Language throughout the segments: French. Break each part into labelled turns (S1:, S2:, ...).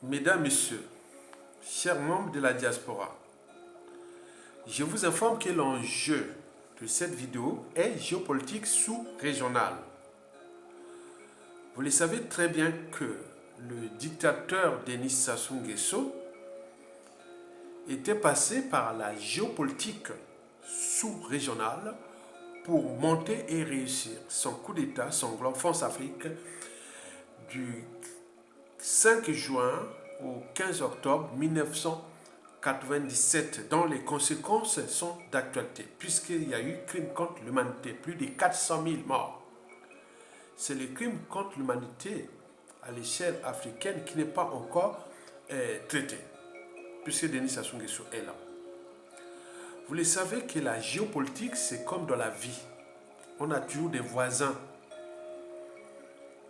S1: Mesdames, Messieurs, chers membres de la diaspora, je vous informe que l'enjeu de cette vidéo est géopolitique sous-régionale. Vous le savez très bien que le dictateur Denis Sassou Nguesso était passé par la géopolitique sous-régionale pour monter et réussir son coup d'État sanglant France-Afrique du 5 juin au 15 octobre 1997, dont les conséquences sont d'actualité, puisqu'il y a eu crime contre l'humanité, plus de 400 000 morts. C'est le crime contre l'humanité à l'échelle africaine qui n'est pas encore traité, puisque Denis Sassou Nguesso est là. Vous le savez que la géopolitique, c'est comme dans la vie. On a toujours des voisins.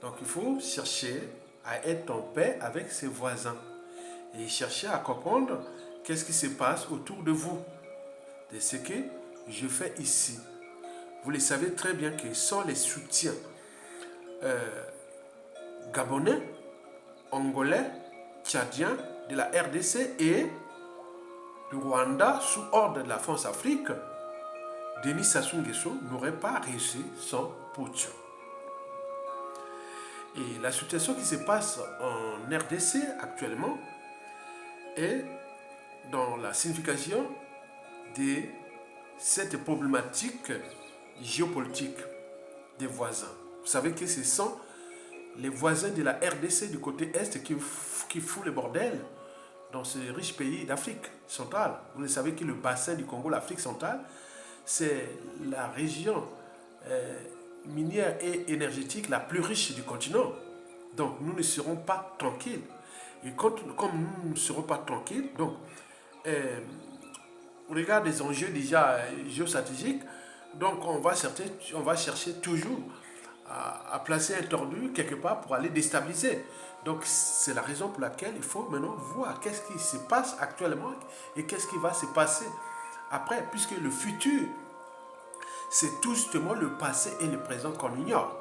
S1: Donc il faut chercher à être en paix avec ses voisins et chercher à comprendre qu'est-ce qui se passe autour de vous, de ce que je fais ici. Vous le savez très bien que sans les soutiens gabonais, angolais, tchadiens, de la RDC et du Rwanda sous ordre de la France-Afrique, Denis Sassou Nguesso n'aurait pas réussi son putsch. Et la situation qui se passe en RDC actuellement est dans la signification de cette problématique géopolitique des voisins. Vous savez que ce sont les voisins de la RDC du côté Est qui foutent le bordel dans ce riche pays d'Afrique centrale. Vous le savez que le bassin du Congo, l'Afrique centrale, c'est la région minière et énergétique la plus riche du continent. Donc nous ne serons pas tranquilles. Et comme nous ne serons pas tranquilles, donc on regarde les enjeux déjà géostratégiques, donc on va chercher toujours à placer un tordu quelque part pour aller déstabiliser. Donc c'est la raison pour laquelle il faut maintenant voir qu'est-ce qui se passe actuellement et qu'est-ce qui va se passer après, puisque le futur, c'est tout justement le passé et le présent qu'on ignore.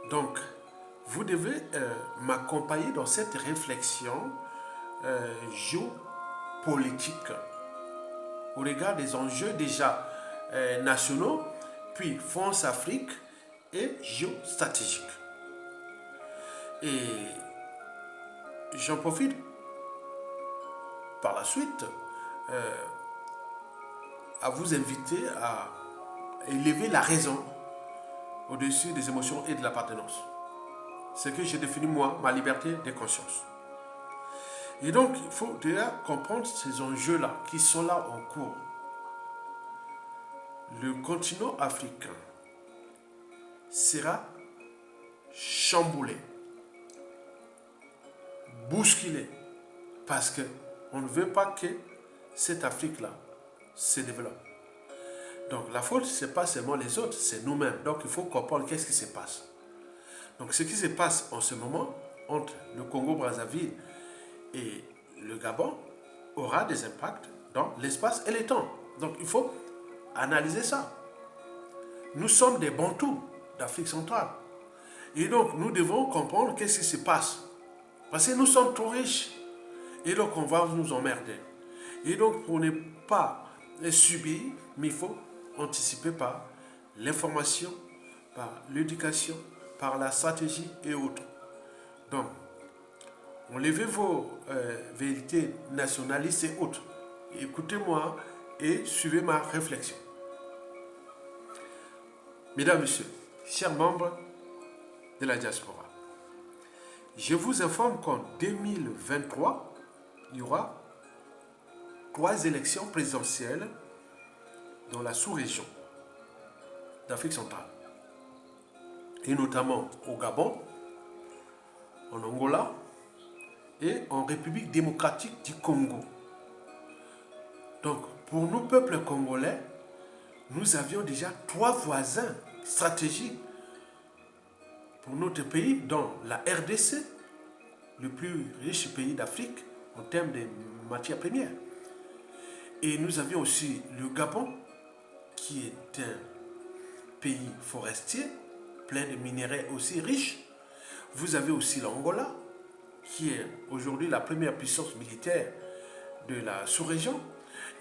S1: Donc, vous devez m'accompagner dans cette réflexion géopolitique au regard des enjeux déjà nationaux, puis France-Afrique et géostratégique. Et j'en profite par la suite à vous inviter à élever la raison au-dessus des émotions et de l'appartenance. C'est que j'ai défini moi, ma liberté de conscience. Et donc, il faut déjà comprendre ces enjeux-là qui sont là en cours. Le continent africain sera chamboulé, bousculé, parce qu'on ne veut pas que cette Afrique-là se développe. Donc la faute, ce n'est pas seulement les autres, c'est nous-mêmes. Donc il faut comprendre qu'est-ce qui se passe. Donc ce qui se passe en ce moment entre le Congo-Brazzaville et le Gabon aura des impacts dans l'espace et le temps. Donc il faut analyser ça. Nous sommes des Bantous d'Afrique centrale. Et donc nous devons comprendre qu'est-ce qui se passe. Parce que nous sommes trop riches. Et donc on va nous emmerder. Et donc pour ne pas les subir, mais il faut anticiper par l'information, par l'éducation, par la stratégie et autres. Donc, enlevez vos vérités nationalistes et autres. Écoutez-moi et suivez ma réflexion. Mesdames, Messieurs, chers membres de la diaspora, je vous informe qu'en 2023, il y aura 3 élections présidentielles dans la sous-région d'Afrique centrale, et notamment au Gabon, en Angola et en République démocratique du Congo. Donc, pour nous, peuples congolais, nous avions déjà 3 voisins stratégiques pour notre pays, dont la RDC, le plus riche pays d'Afrique en termes de matières premières. Et nous avions aussi le Gabon, qui est un pays forestier, plein de minerais aussi riches. Vous avez aussi l'Angola, qui est aujourd'hui la première puissance militaire de la sous-région.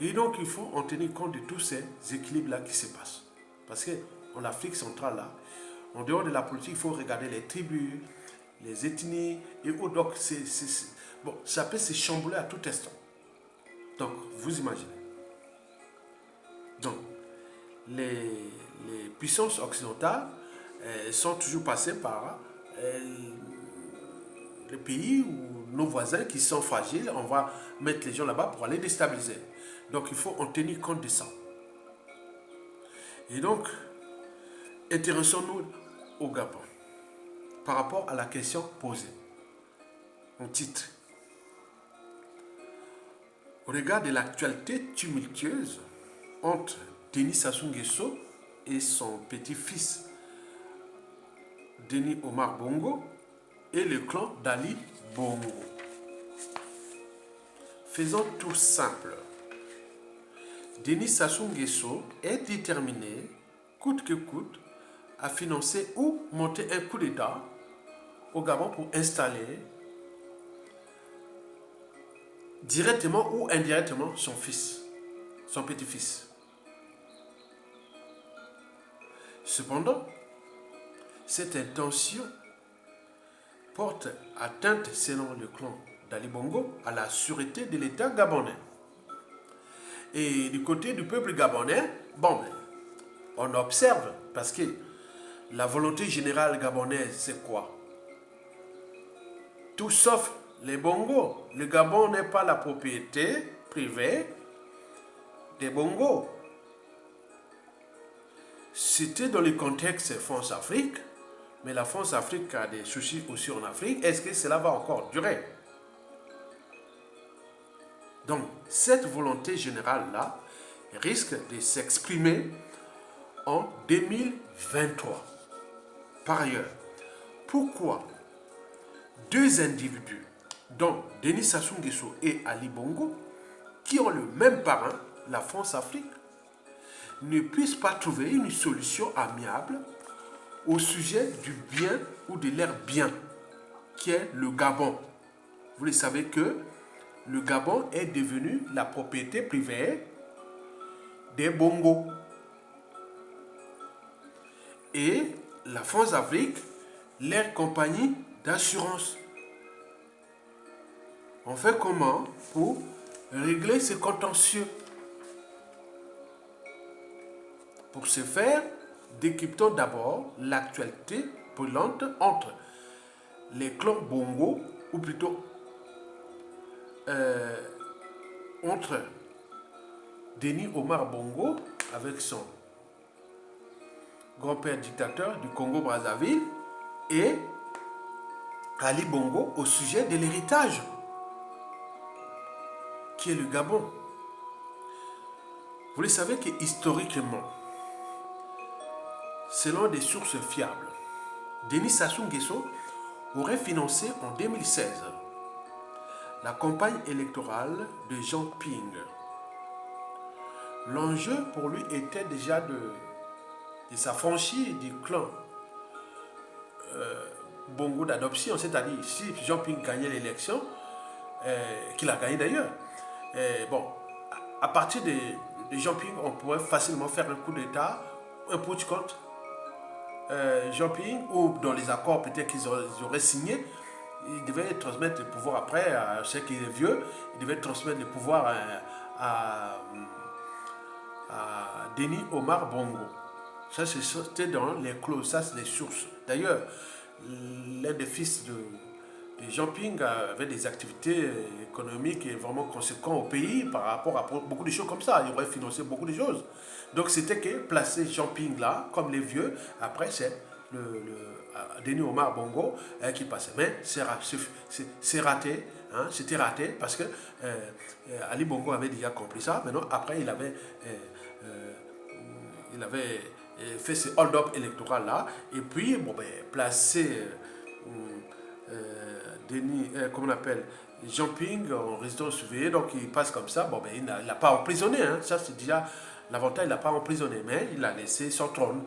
S1: Et donc, il faut en tenir compte de tous ces équilibres-là qui se passent. Parce qu'en Afrique centrale, là, en dehors de la politique, il faut regarder les tribus, les ethnies et autres. Donc, bon, ça peut se chambouler à tout instant. Donc, vous imaginez. Donc, les puissances occidentales sont toujours passées par les pays ou nos voisins qui sont fragiles. On va mettre les gens là-bas pour aller déstabiliser. Donc, il faut en tenir compte de ça. Et donc, intéressons-nous au Gabon par rapport à la question posée. En titre. Au regard de l'actualité tumultueuse entre Denis Sassou Nguesso et son petit-fils Denis Omar Bongo et le clan d'Ali Bongo. Faisons tout simple. Denis Sassou Nguesso est déterminé, coûte que coûte, à financer ou monter un coup d'État au Gabon pour installer directement ou indirectement son fils, son petit-fils. Cependant, cette intention porte atteinte, selon le clan d'Ali Bongo, à la sûreté de l'État gabonais. Et du côté du peuple gabonais, bon, on observe, parce que la volonté générale gabonaise, c'est quoi? Tout sauf les Bongo. Le Gabon n'est pas la propriété privée des Bongo. C'était dans le contexte France-Afrique, mais la France-Afrique a des soucis aussi en Afrique. Est-ce que cela va encore durer? Donc, cette volonté générale-là risque de s'exprimer en 2023. Par ailleurs, pourquoi deux individus, dont Denis Sassou Nguesso et Ali Bongo, qui ont le même parrain, la France-Afrique, ne puissent pas trouver une solution amiable au sujet du bien ou de leur bien, qui est le Gabon. Vous le savez que le Gabon est devenu la propriété privée des Bongo. Et la France-Afrique, leur compagnie d'assurance. On fait comment pour régler ce contentieux? Pour ce faire, décryptons d'abord l'actualité brûlante entre les clans Bongo, ou plutôt entre Denis Omar Bongo avec son grand-père dictateur du Congo-Brazzaville et Ali Bongo au sujet de l'héritage qui est le Gabon. Vous le savez que historiquement, selon des sources fiables, Denis Sassou Nguesso aurait financé en 2016 la campagne électorale de Jean Ping. L'enjeu pour lui était déjà de s'affranchir du clan Bongo d'adoption, c'est-à-dire si Jean Ping gagnait l'élection, qu'il a gagné d'ailleurs, bon, à partir de Jean Ping, on pourrait facilement faire un coup d'État, un putsch contre Jean Ping, ou dans les accords peut-être qu'ils auraient signé, il devait transmettre le pouvoir après à celui qui est vieux, il devait transmettre le pouvoir à Denis Omar Bongo. Ça, c'était dans les clauses, ça, c'est les sources. D'ailleurs, l'un des fils de Jean Ping avait des activités économiques et vraiment conséquentes au pays par rapport à beaucoup de choses comme ça. Il aurait financé beaucoup de choses. Donc, c'était que placer Jean Ping là, comme les vieux, après, c'est Denis Omar Bongo qui passait. Mais c'est raté. Hein, c'était raté parce que Ali Bongo avait déjà compris ça. Maintenant, après, il avait fait ce hold-up électoral là. Et puis, bon, ben, placer Denis, comment on appelle, Jean Ping en résidence surveillée, donc il passe comme ça. Bon, ben, il n'a pas emprisonné. Hein, ça, c'est déjà l'avantage, il n'a pas emprisonné, mais il a laissé son trône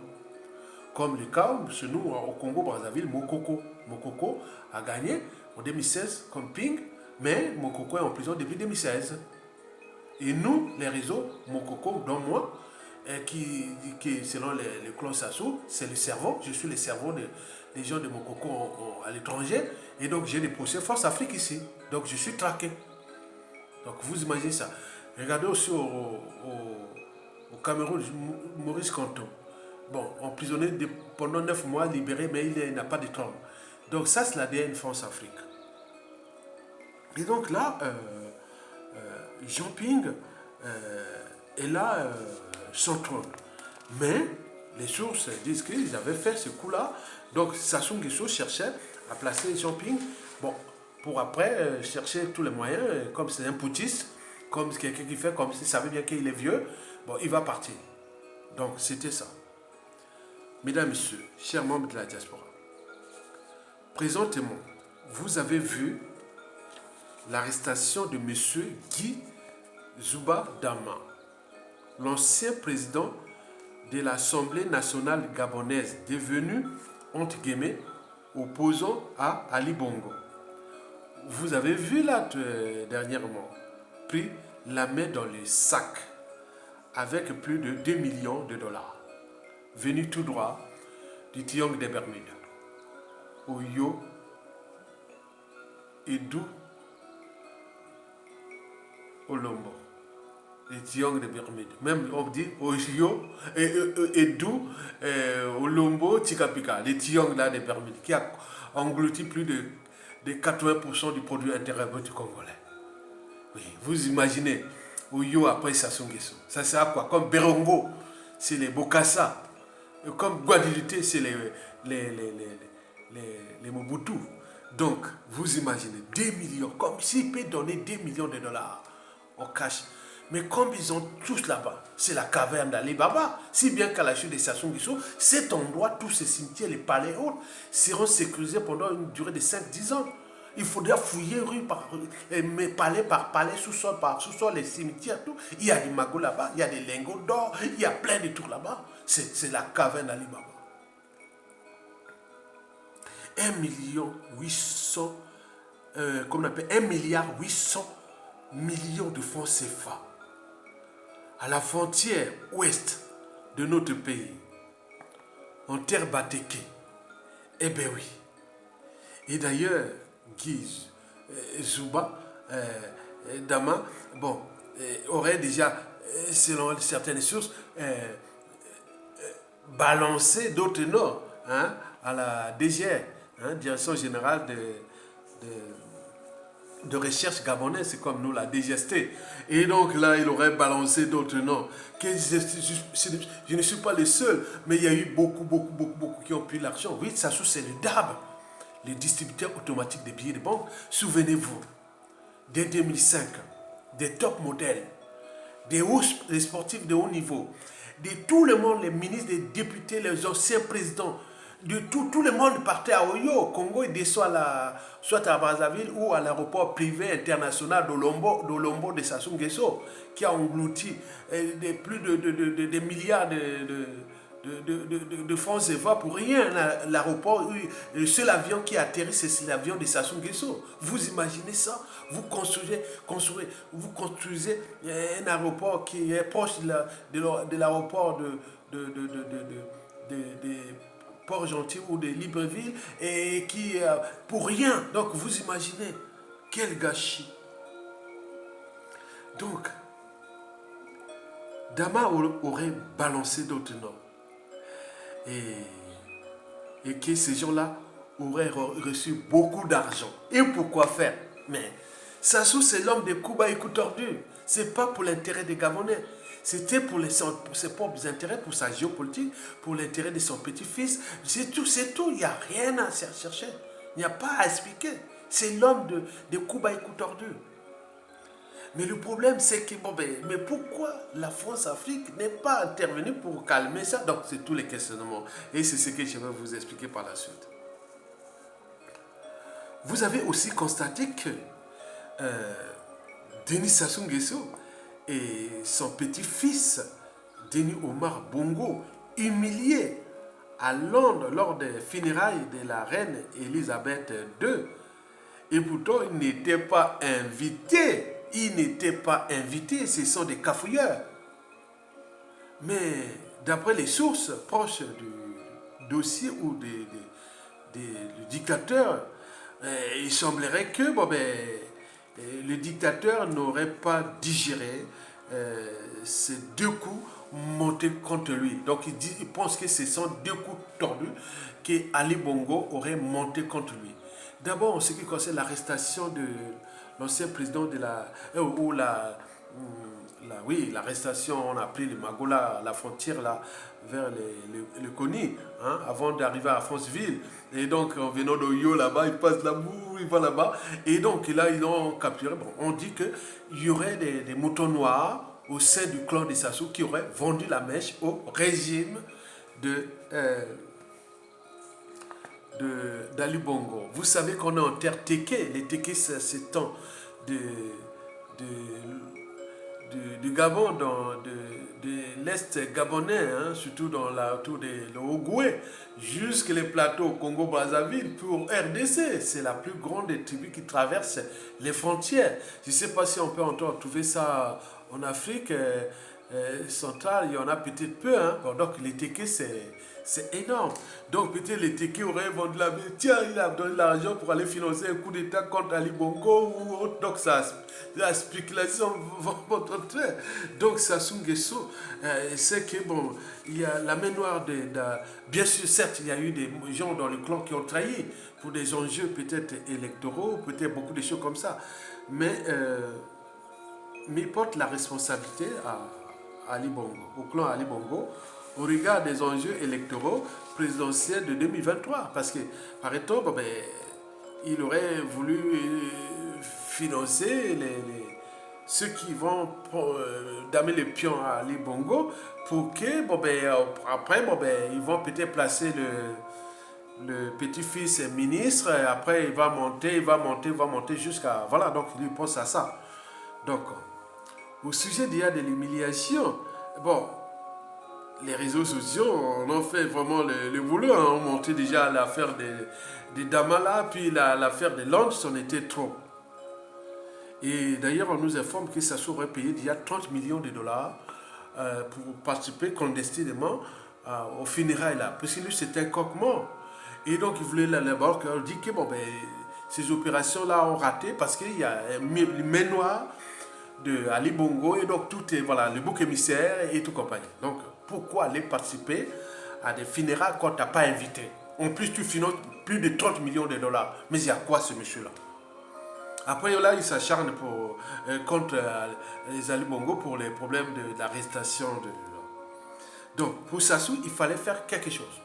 S1: Comme le cas chez nous au Congo-Brazzaville, Mokoko. Mokoko a gagné en 2016 comme Ping, mais Mokoko est en prison depuis 2016. Et nous, les réseaux, Mokoko, dont moi, qui selon les clauses Sassou, c'est le cerveau. Je suis le cerveau des gens de Mokoko à l'étranger. Et donc, j'ai déposé Force Afrique ici. Donc, je suis traqué. Donc, vous imaginez ça. Regardez aussi au Cameroun, Maurice Kanto. Bon, emprisonné pendant 9 mois, libéré, mais il n'a pas de trône. Donc, ça, c'est l'ADN France Afrique. Et donc, là, Jean Ping est là sans trône. Mais les sources disent qu'ils avaient fait ce coup-là. Donc Sassou Nguesso cherchait à placer Jean Ping. Bon, pour après chercher tous les moyens, comme c'est un putschiste, comme quelqu'un qui fait comme s'il savait bien qu'il est vieux, bon, il va partir. Donc c'était ça. Mesdames, Messieurs, chers membres de la diaspora, présentement, vous avez vu l'arrestation de M. Guy Zouba Dama, l'ancien président de l'Assemblée nationale gabonaise, devenu, entre guillemets, opposant à Ali Bongo. Vous avez vu là, dernièrement, pris la main dans le sac avec plus de 2 millions de dollars, venu tout droit du triangle des Bermudes, Oyo, Edou, Olombo. Les triangles des Bermudes. Même on dit Oyo, Edou, Olombo, Tikapika. Les triangles là des Bermudes qui a englouti plus de 80% du produit intérieur brut congolais. Oui, vous imaginez, Oyo après Sassou Nguesso. Ça sert à quoi? Comme Berongo, c'est les Bokassa. Comme Guadeloupe, c'est les Mobutu. Donc, vous imaginez, 2 millions, comme s'il peut donner 2 millions de dollars en cash. Mais comme ils ont tous là-bas, c'est la caverne d'Ali Baba. Si bien qu'à la chute de Sassou Nguesso, cet endroit, tous ces cimetières, les palais autres, seront sécurisés pendant une durée de 5-10 ans. Il faudra fouiller rue par rue, mais palais par palais, sous-sol par sous-sol, les cimetières, tout. Il y a des magots là-bas, il y a des lingots d'or, il y a plein de trucs là-bas. C'est la caverne d'Ali Baba. 1 milliard 800 millions de francs CFA à la frontière ouest de notre pays, en terre Batéké. Eh bien oui. Et d'ailleurs, Guy Zouba Dama, bon, aurait déjà, selon certaines sources, balancé d'autres noms à la DGR, Direction Générale de Recherche Gabonaise, c'est comme nous, la DGST. Et donc là, il aurait balancé d'autres noms. Je ne suis pas le seul, mais il y a eu beaucoup qui ont pris l'argent. Oui, ça c'est le DAB, le distributeur automatique des billets de banque. Souvenez-vous, dès 2005, des top modèles, des sportifs de haut niveau, de tout le monde, les ministres, les députés, les anciens présidents, de tout le monde partait à Oyo, au Congo, il descend soit à Brazzaville ou à l'aéroport privé international d'Olombo de Sassou Nguesso, qui a englouti plus de milliards de francs CFA pour rien. L'aéroport, le seul avion qui atterrit, c'est l'avion de Sassou Nguesso. Vous imaginez ça? Vous construisez un aéroport qui est proche de l'aéroport de Port-Gentil ou de Libreville et qui, pour rien. Donc, vous imaginez, quel gâchis. Donc, Dama aurait balancé d'autres noms. Et que ces gens-là auraient reçu beaucoup d'argent. Et pourquoi faire? Mais Sassou, c'est l'homme des coups bas et coups tordus. Ce n'est pas pour l'intérêt des Gabonais. C'était pour ses propres intérêts, pour sa géopolitique, pour l'intérêt de son petit-fils. C'est tout. Il n'y a rien à chercher. Il n'y a pas à expliquer. C'est l'homme de coups bas et coups tordus. Mais le problème, c'est que, mais pourquoi la France-Afrique n'est pas intervenue pour calmer ça? Donc, c'est tous les questionnements. Et c'est ce que je vais vous expliquer par la suite. Vous avez aussi constaté que Denis Sassou Nguesso et son petit-fils, Denis Omar Bongo, humiliés à Londres lors des funérailles de la reine Elisabeth II. Et pourtant, il n'était pas invité. Il n'était pas invité. Ce sont des cafouilleurs. Mais d'après les sources proches du dossier ou du dictateur, il semblerait que le dictateur n'aurait pas digéré ces 2 coups montés contre lui. Donc il pense que ce sont 2 coups tordus qu'Ali Bongo aurait monté contre lui. D'abord, en ce qui concerne l'arrestation de l'ancien président de l'arrestation, on a pris le Magola, la frontière là, vers le Kony, hein, avant d'arriver à Franceville. Et donc, en venant d'Oyo là-bas, il passe là-bas, il va là-bas. Et donc, là, ils l'ont capturé. Bon, on dit qu'il y aurait des moutons noirs au sein du clan des Sassou qui auraient vendu la mèche au régime d'Ali Bongo. Vous savez qu'on est en terre Téké. Les Téké s'étendent du Gabon, de l'Est gabonais, hein, surtout dans autour de l'Ogoué, jusqu'à les plateaux Congo-Brazzaville pour RDC. C'est la plus grande des tribus qui traversent les frontières. Je ne sais pas si on peut encore trouver ça en Afrique centrale, il y en a peut-être peu. Hein. Bon, donc les Téké, c'est énorme. Donc peut-être les Téké auraient vendu la vie. Tiens, il a donné l'argent pour aller financer un coup d'État contre Ali Bongo ou autre. Donc ça, la spéculation va entrer. Donc Sassou Nguesso, c'est que bon, il y a la main noire bien sûr, certes, il y a eu des gens dans le clan qui ont trahi pour des enjeux peut-être électoraux, peut-être beaucoup de choses comme ça. Mais il porte la responsabilité à Ali Bongo, au clan Ali Bongo, au regard des enjeux électoraux présidentiels de 2023. Parce que, par exemple, il aurait voulu financer ceux qui vont damer les pions à Ali Bongo pour que, après, ils vont peut-être placer le petit-fils ministre, et après il va monter jusqu'à... Voilà, donc il pense à ça. Donc, au sujet déjà de l'humiliation, bon, les réseaux sociaux on ont fait vraiment le boulot, hein, on monté déjà l'affaire de Damala, puis l'affaire de Londres, c'en était trop. Et d'ailleurs, on nous informe que ça aurait payé déjà 30 millions de dollars pour participer clandestinement aux funérailles là, parce que lui c'était un coq-mort. Et donc il voulait là-bas, on dit que ces opérations-là ont raté parce qu'il y a une main noire de Ali Bongo et donc tout est, voilà, le bouc émissaire et tout compagnie. Donc pourquoi aller participer à des funérailles quand tu n'as pas invité? En plus tu finances plus de 30 millions de dollars. Mais il y a quoi ce monsieur-là? Après là il s'acharne contre les Ali Bongo pour les problèmes de l'arrestation de... Donc pour Sassou il fallait faire quelque chose.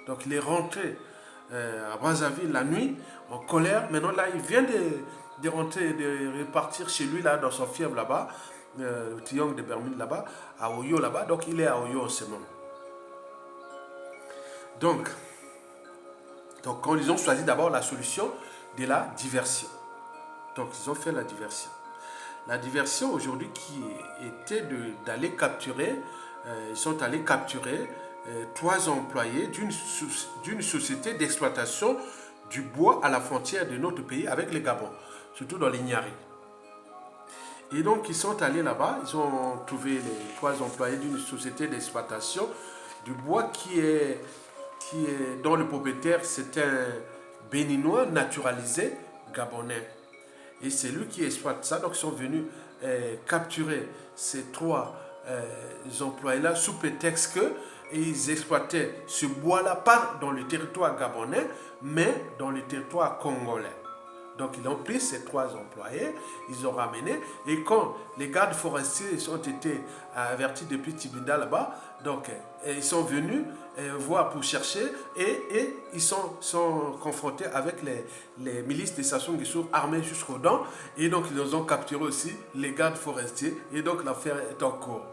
S1: Donc il est rentré à Brazzaville la nuit en colère. Maintenant là il vient de rentrer, de repartir chez lui là dans son fief là-bas, au triangle de Bermude là-bas, à Oyo là-bas. Donc il est à Oyo en ce moment. Donc ils ont choisi d'abord la solution de la diversion. Donc ils ont fait la diversion. La diversion aujourd'hui qui était d'aller capturer, ils sont allés capturer 3 employés d'une société d'exploitation du bois à la frontière de notre pays avec le Gabon, surtout dans les Niari. Et donc ils sont allés là-bas, ils ont trouvé les 3 employés d'une société d'exploitation du bois dont le propriétaire c'est un béninois naturalisé gabonais. Et c'est lui qui exploite ça, donc ils sont venus capturer ces 3 employés-là sous prétexte qu'ils exploitaient ce bois-là pas dans le territoire gabonais, mais dans le territoire congolais. Donc ils ont pris ces 3 employés, ils ont ramené, et quand les gardes forestiers ont été avertis depuis Tibinda là-bas, donc ils sont venus voir pour chercher, et ils sont confrontés avec les milices de Sassou Nguesso armées jusqu'aux dents, et donc ils ont capturé aussi les gardes forestiers, et donc l'affaire est en cours.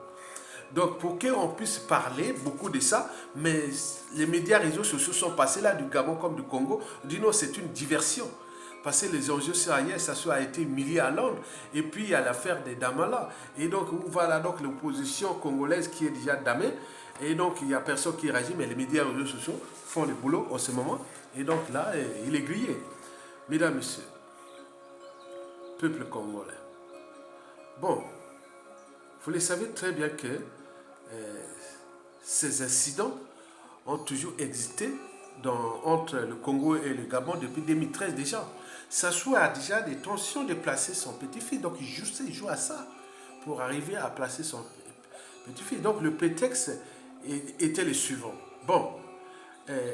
S1: Donc pour qu'on puisse parler beaucoup de ça, mais les médias réseaux sociaux sont passés là du Gabon comme du Congo, disent non, c'est une diversion. Parce que les enjeux sérieux, ça a été humilié à Londres. Et puis il y a l'affaire des Damala. Et donc voilà donc l'opposition congolaise qui est déjà damée. Et donc, il n'y a personne qui réagit, mais les médias et les réseaux sociaux font le boulot en ce moment. Et donc là, il est grillé. Mesdames, Messieurs, peuple congolais. Bon, vous le savez très bien que ces incidents ont toujours existé entre le Congo et le Gabon depuis 2013 déjà. Sassou a déjà des tensions de placer son petit-fils, donc il joue à ça pour arriver à placer son petit-fils. Donc le prétexte était le suivant. Bon,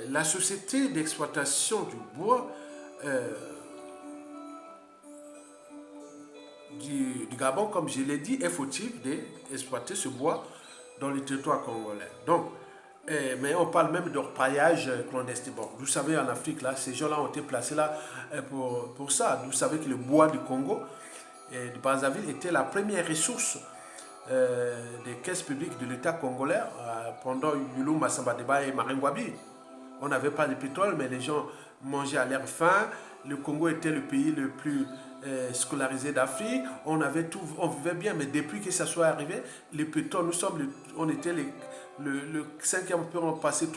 S1: la société d'exploitation du bois du Gabon, comme je l'ai dit, est fautive d'exploiter ce bois dans le territoire congolais. Donc, mais on parle même d'orpaillage clandestin. Bon, vous savez, en Afrique, là, ces gens-là ont été placés là pour ça. Vous savez que le bois du Congo et de Brazzaville était la première ressource des caisses publiques de l'État congolais pendant Yulu, Massamba-Deba et Maringwabi. On n'avait pas de pétrole, mais les gens mangeaient à l'air faim. Le Congo était le pays le plus scolarisé d'Afrique. On avait tout, on vivait bien, mais depuis que ça soit arrivé, le pétrole, on était le cinquième pays, on passé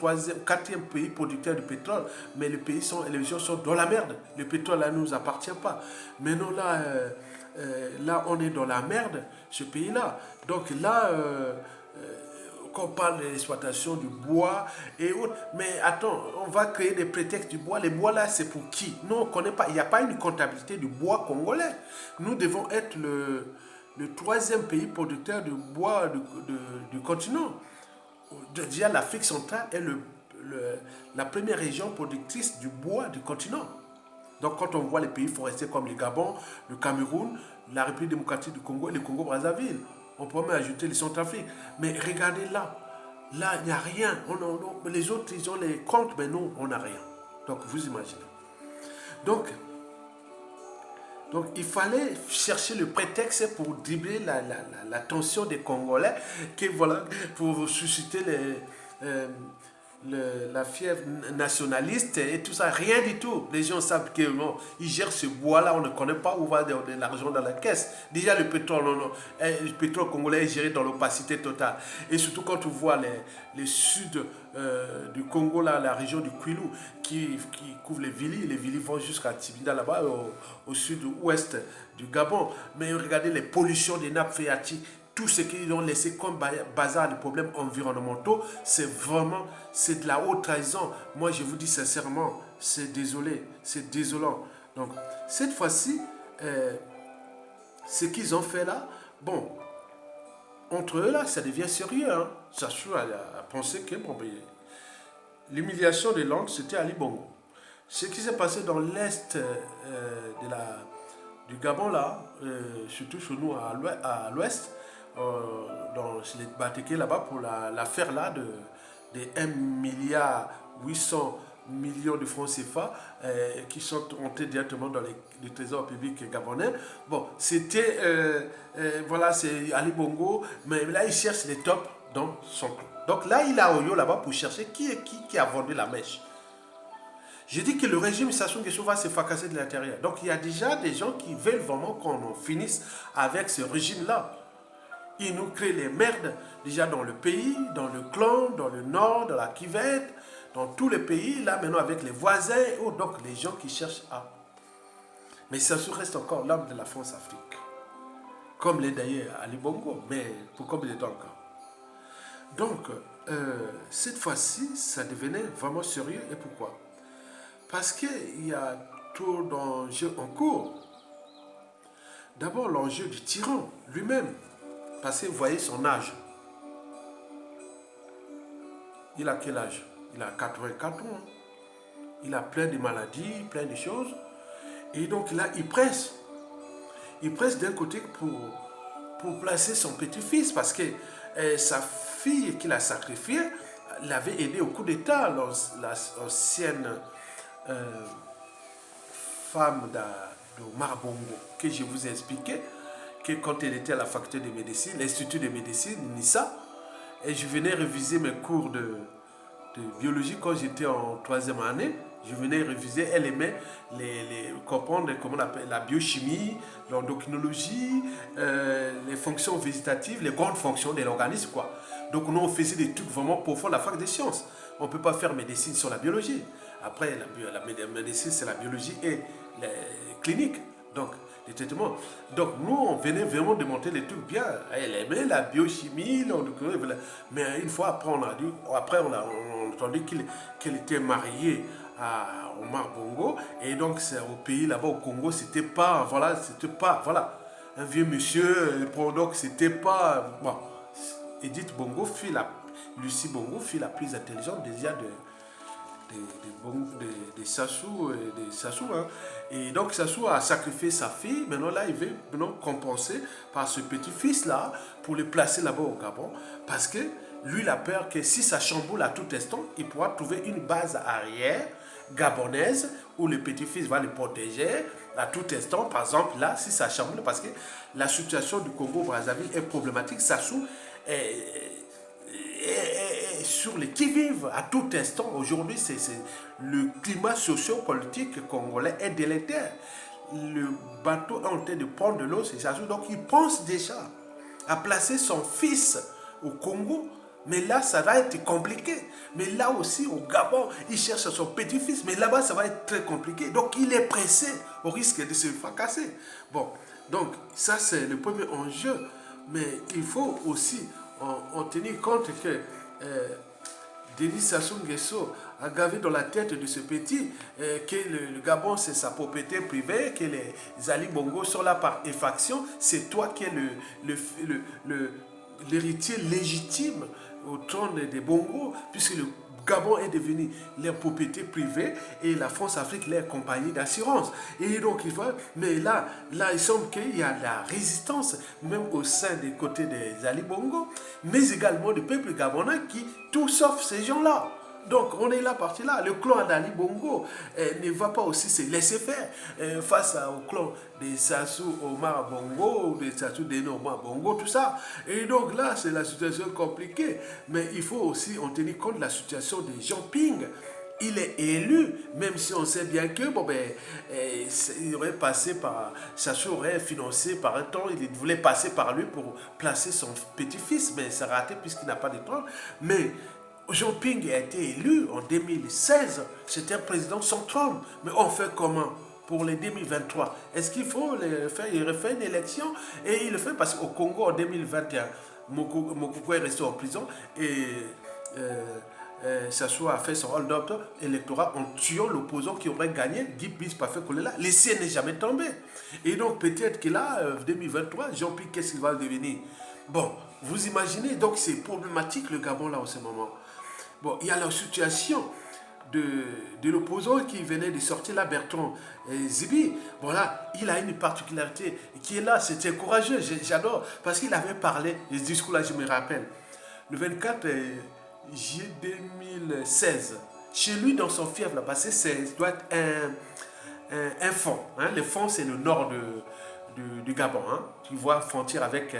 S1: quatrième pays producteur de pétrole, mais les gens sont dans la merde. Le pétrole là ne nous appartient pas. Maintenant là on est dans la merde, ce pays-là. Donc là, quand on parle de l'exploitation du bois et autres, mais attends, on va créer des prétextes du bois. Les bois là, c'est pour qui? Non, on ne connaît pas. Il n'y a pas une comptabilité du bois congolais. Nous devons être le troisième pays producteur de bois du continent. Déjà, l'Afrique centrale est la première région productrice du bois du continent. Donc, quand on voit les pays forestiers comme le Gabon, le Cameroun, la République démocratique du Congo et le Congo-Brazzaville, on peut même ajouter les Centrafrique. Mais regardez là, il n'y a rien. Les autres, ils ont les comptes, mais nous, on n'a rien. Donc, vous imaginez. Donc, il fallait chercher le prétexte pour dribbler la tension des Congolais, pour susciter la fièvre nationaliste et tout ça. Rien du tout. Les gens savent qu'ils gèrent ce bois-là, on ne connaît pas où va l'argent dans la caisse. Déjà, le pétrole congolais est géré dans l'opacité totale. Et surtout quand on voit le sud du Congo, là, la région du Kwilu, qui couvre les Vili vont jusqu'à Tibida, là-bas, au sud-ouest du Gabon. Mais regardez les pollutions des nappes phréatiques, tout ce qu'ils ont laissé comme bazar de problèmes environnementaux, c'est de la haute trahison. Moi, je vous dis sincèrement, c'est désolant. Donc, cette fois-ci, ce qu'ils ont fait là, bon, entre eux là, ça devient sérieux. Hein. Sassou a pensé que l'humiliation des langues, c'était Ali Bongo. Ce qui s'est passé dans l'est du Gabon là, surtout chez nous à l'ouest, dans les Batéké là-bas pour l'affaire là de 1,8 milliard de francs CFA qui sont montés directement dans le trésor public gabonais. Bon, c'était, c'est Ali Bongo, mais là il cherche les tops dans son clan. Donc là il a Oyo là-bas pour chercher qui a vendu la mèche. Je dis que le régime Sassou Nguesso va se fracasser de l'intérieur. Donc il y a déjà des gens qui veulent vraiment qu'on finisse avec ce régime-là. Ils nous créent les merdes déjà dans le pays, dans le clan, dans le nord, dans la Kivette, dans tous les pays, là maintenant avec les voisins, donc les gens qui cherchent à... Mais Sassou reste encore l'âme de la France-Afrique. Comme l'est d'ailleurs Ali Bongo, mais pour combien de temps encore? Donc, cette fois-ci, ça devenait vraiment sérieux. Et pourquoi? Parce qu'il y a trop d'enjeux en cours. D'abord, l'enjeu du tyran lui-même. Parce que vous voyez son âge. Il a quel âge? Il a 84 ans. Il a plein de maladies, plein de choses. Et donc là, il presse. Il presse d'un côté pour placer son petit-fils. Parce que sa fille qu'il a sacrifiée l'avait aidé au coup d'État. L'ancienne femme d'Omar Bongo, que je vous ai expliqué, que quand elle était à la faculté de médecine, l'Institut de médecine, NISA, et je venais réviser mes cours de biologie quand j'étais en 3e année. Je venais réviser, elle aimait comprendre comment on appelle la biochimie, l'endocrinologie, les fonctions végétatives, les grandes fonctions de l'organisme, quoi. Donc nous, on faisait des trucs vraiment profonds, la fac des sciences. On ne peut pas faire médecine sur la biologie. Après, la médecine, c'est la biologie et la clinique. Donc, les traitements. Donc, nous, on venait vraiment de monter les trucs bien. Elle aimait la biochimie, mais une fois, après, on a entendu qu'elle était mariée à Omar Bongo. Et donc, c'est au pays là-bas, au Congo, c'était pas, voilà, un vieux monsieur. Donc, c'était pas. Bon, Edith Bongo Lucie Bongo fut la plus intelligente déjà des Sassou, hein. Et donc Sassou a sacrifié sa fille. Maintenant là, il veut compenser par ce petit-fils là pour le placer là-bas au Gabon. Parce que lui, il a peur que si ça chamboule à tout instant, il pourra trouver une base arrière gabonaise où le petit-fils va le protéger à tout instant. Par exemple, là, si ça chamboule, parce que la situation du Congo-Brazzaville est problématique, Sassou est sur les qui-vive à tout instant. Aujourd'hui, le climat socio-politique congolais est délétère. Le bateau est en train de prendre de l'eau, c'est Sassou. Donc, il pense déjà à placer son fils au Congo. Mais là, ça va être compliqué. Mais là aussi, au Gabon, il cherche son petit-fils. Mais là-bas, ça va être très compliqué. Donc, il est pressé au risque de se fracasser. Bon, donc, ça, c'est le premier enjeu. Mais il faut aussi en tenir compte que Denis Sassou Nguesso a gavé dans la tête de ce petit que le Gabon c'est sa propriété privée, que les Ali Bongo sont là par effraction, c'est toi qui es l'héritier légitime au trône des Bongo, puisque le Gabon est devenu leur propriété privée et la France-Afrique leur compagnie d'assurance. Et donc, mais là, il semble qu'il y a la résistance, même au sein des côtés des Ali Bongo, mais également du peuple gabonais qui tout sauf ces gens-là. Donc, on est là, parti là. Le clan d'Ali Bongo ne va pas aussi se laisser faire face au clan de Sassou Omar Bongo, de Sassou Deno Omar Bongo, tout ça. Et donc là, c'est la situation compliquée. Mais il faut aussi en tenir compte de la situation de Jean Ping. Il est élu, même si on sait bien que il aurait passé par. Sassou aurait financé par un temps, il voulait passer par lui pour placer son petit-fils, mais ça a raté puisqu'il n'a pas de temps. Mais Jean Ping a été élu en 2016. C'était un président sans trône. Mais on fait comment pour les 2023? Est-ce qu'il faut le faire? Il refait une élection et il le fait parce qu'au Congo en 2021, Mokoko est resté en prison et Sassou a fait son hold-up électoral en tuant l'opposant qui aurait gagné, Guy Biss Parfait Kolela. L'essai n'est jamais tombé. Et donc peut-être que là, 2023, Jean Ping, qu'est-ce qu'il va devenir? Bon, vous imaginez, donc c'est problématique le Gabon là en ce moment. Bon, il y a la situation de l'opposant qui venait de sortir là, Bertrand Zibi. Bon là, il a une particularité qui est là, c'était courageux, j'adore, parce qu'il avait parlé, les discours là, je me rappelle, le 24 juillet 2016, chez lui dans son fief là, parce que ça doit être un fond. Hein. Le fond, c'est le nord du Gabon. Hein. Tu vois, frontière avec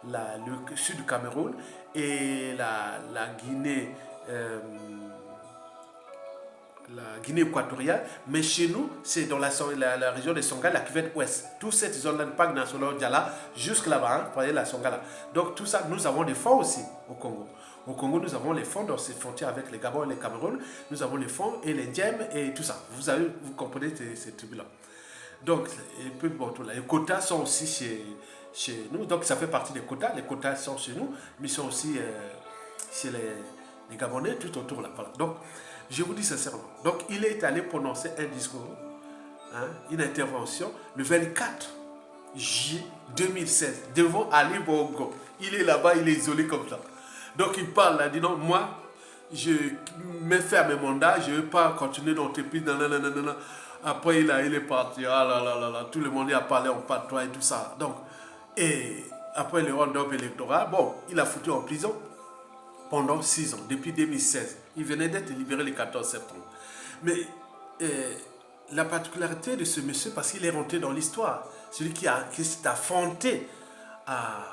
S1: le sud du Cameroun et la Guinée. La Guinée équatoriale, mais chez nous, c'est dans la région de Songhai, la cuvette ouest. Toute cette zone-là, le parc national Diala, jusque là-bas, hein, vous voyez la Songhai. Donc tout ça, nous avons des fonds aussi au Congo. Au Congo, nous avons les fonds dans ces frontières avec les Gabon et les Cameroun. Nous avons les fonds et les Djem et tout ça. Vous comprenez ces trucs-là. Donc, les quotas sont aussi chez nous. Donc, ça fait partie des quotas. Les quotas sont chez nous, mais ils sont aussi chez les Gabonais tout autour là. Voilà. Donc, je vous dis sincèrement. Donc, il est allé prononcer un discours, hein, une intervention, le 24 juillet 2016, devant Ali Bongo. Il est là-bas, il est isolé comme ça. Donc, il parle là, il dit non, moi, je mets fin à mes mandats, je ne veux pas continuer l'entreprise. Après, il est parti. Ah là là là là, tout le monde a parlé en patois et tout ça. Donc, et après le round-up électoral, bon, il a foutu en prison pendant 6 ans, depuis 2016. Il venait d'être libéré le 14 septembre. Mais la particularité de ce monsieur, parce qu'il est rentré dans l'histoire, celui qui s'est affronté à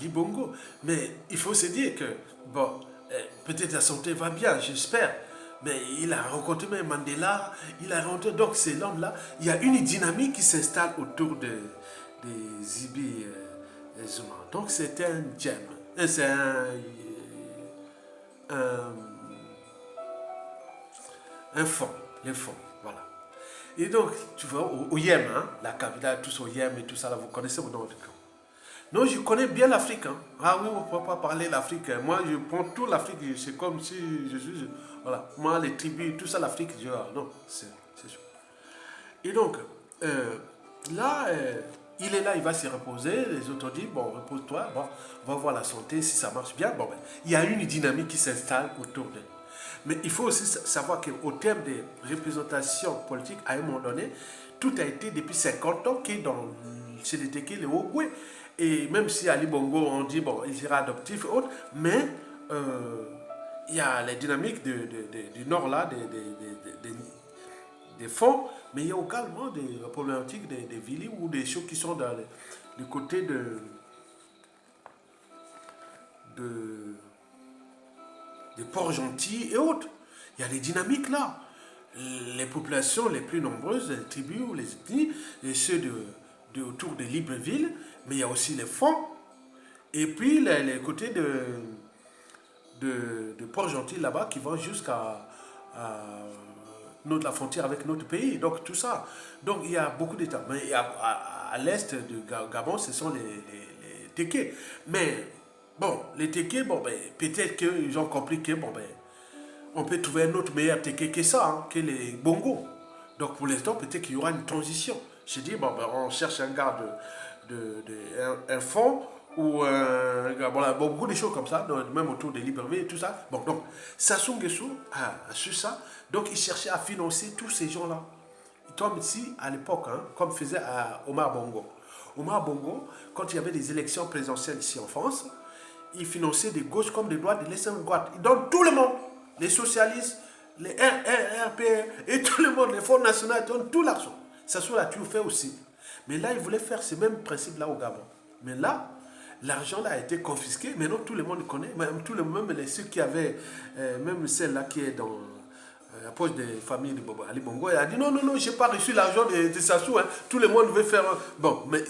S1: Libongo. Mais il faut se dire que, bon, peut-être la santé va bien, j'espère. Mais il a rencontré même Mandela, il a rencontré, donc ces l'homme-là, il y a une dynamique qui s'installe autour de Zibi Zuma. Donc c'est un gem. C'est un, un fonds, les fonds, voilà. Et donc, tu vois, au Yémen, hein, la capitale, tous au Yémen et tout ça, là, vous connaissez au nom du camp. Non, je connais bien l'Afrique. Hein. Ah oui, on ne peut pas parler l'Afrique. Moi, je prends toute l'Afrique, c'est comme si je suis... Voilà, moi, les tribus, tout ça, l'Afrique, je... Non, c'est sûr. Et donc, là, il est là, il va se reposer. Les autres disent, bon, repose-toi, bon, on va voir la santé, si ça marche bien. Bon, ben, il y a une dynamique qui s'installe autour d'eux. Mais il faut aussi savoir qu'au terme des représentations politiques, à un moment donné, tout a été depuis 50 ans qui dans chez les Teke, les Ogwe. Et même si Ali Bongo, on dit, bon, il sera adoptif et autres, mais il y a les dynamiques du nord là, des fonds, mais il y a également des problématiques des villes ou des choses qui sont dans le côté de des ports gentils et autres. Il y a des dynamiques là. Les populations les plus nombreuses, les tribus ou les ethnies, et ceux autour de Libreville, mais il y a aussi les fonds. Et puis les côtés de Port-Gentil là-bas qui vont jusqu'à la frontière avec notre pays. Donc tout ça. Donc il y a beaucoup d'États. Mais à l'est de Gabon, ce sont les Tékés. Mais bon, les Tékés, bon, ben, peut-être qu'ils ont compris que bon, ben, on peut trouver un autre meilleur Téké que ça, hein, que les Bongo. Donc pour l'instant, peut-être qu'il y aura une transition. Je dis, bon, ben, on cherche un gars un fond ou un gars, voilà, bon, beaucoup de choses comme ça, même autour des Libreville et tout ça. Bon, donc, Sassou Nguesso a su ça, donc il cherchait à financer tous ces gens-là. Comme ici, à l'époque, hein, comme faisait Omar Bongo. Omar Bongo, quand il y avait des élections présidentielles ici en France, il finançait des gauches comme des droites, des l'extrême droite. Il donne tout le monde, les socialistes, les RPR et tout le monde, les fonds nationaux, ils donnent tout l'argent. Sassou l'a toujours fait aussi. Mais là, il voulait faire ce même principe là au Gabon. Mais là, l'argent là a été confisqué. Maintenant, tout le monde connaît. Même tout le monde, même ceux qui avaient, même celle-là qui est dans la poche des familles de Bobo Ali Bongo, elle a dit non, non, non, je n'ai pas reçu l'argent de Sassou. Hein. Tout le monde veut faire. Bon, mais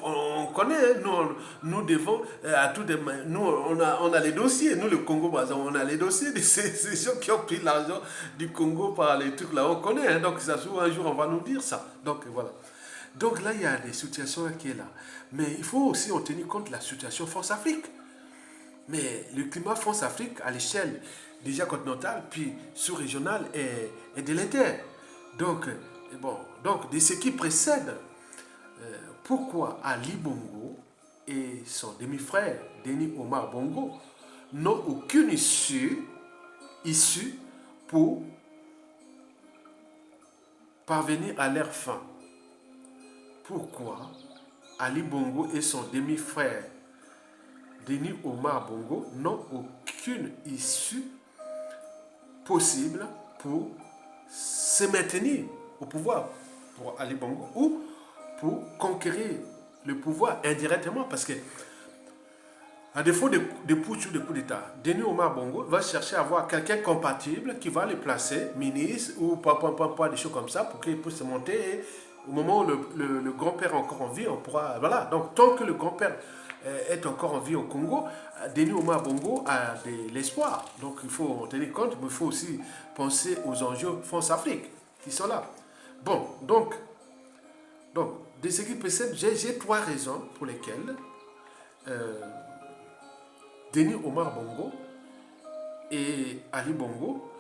S1: on connaît, hein, nous devons à tout des. Nous, on a les dossiers. Nous, le Congo, par exemple, on a les dossiers de ces gens qui ont pris l'argent du Congo par les trucs là. On connaît. Hein, donc, Sassou, un jour, on va nous dire ça. Donc, voilà. Donc là, il y a des situations qui sont là. Mais il faut aussi en tenir compte de la situation France-Afrique. Mais le climat France-Afrique, à l'échelle déjà continentale, puis sous-régionale, est délétère. Donc, bon, donc, de ce qui précède, pourquoi Ali Bongo et son demi-frère, Denis Omar Bongo, n'ont aucune issue pour parvenir à leur fin. Pourquoi Ali Bongo et son demi-frère Denis Omar Bongo n'ont aucune issue possible pour se maintenir au pouvoir pour Ali Bongo ou pour conquérir le pouvoir indirectement parce que à défaut de putsch ou de coup d'État, Denis Omar Bongo va chercher à avoir quelqu'un compatible qui va le placer ministre ou pas des choses comme ça pour qu'il puisse se monter et au moment où le grand-père est encore en vie, on pourra... Voilà, donc tant que le grand-père est encore en vie au Congo, Denis Omar Bongo a de l'espoir. Donc il faut en tenir compte, mais il faut aussi penser aux enjeux France-Afrique qui sont là. Bon, donc de ce qui précède, j'ai 3 raisons pour lesquelles Denis Omar Bongo et Ali Bongo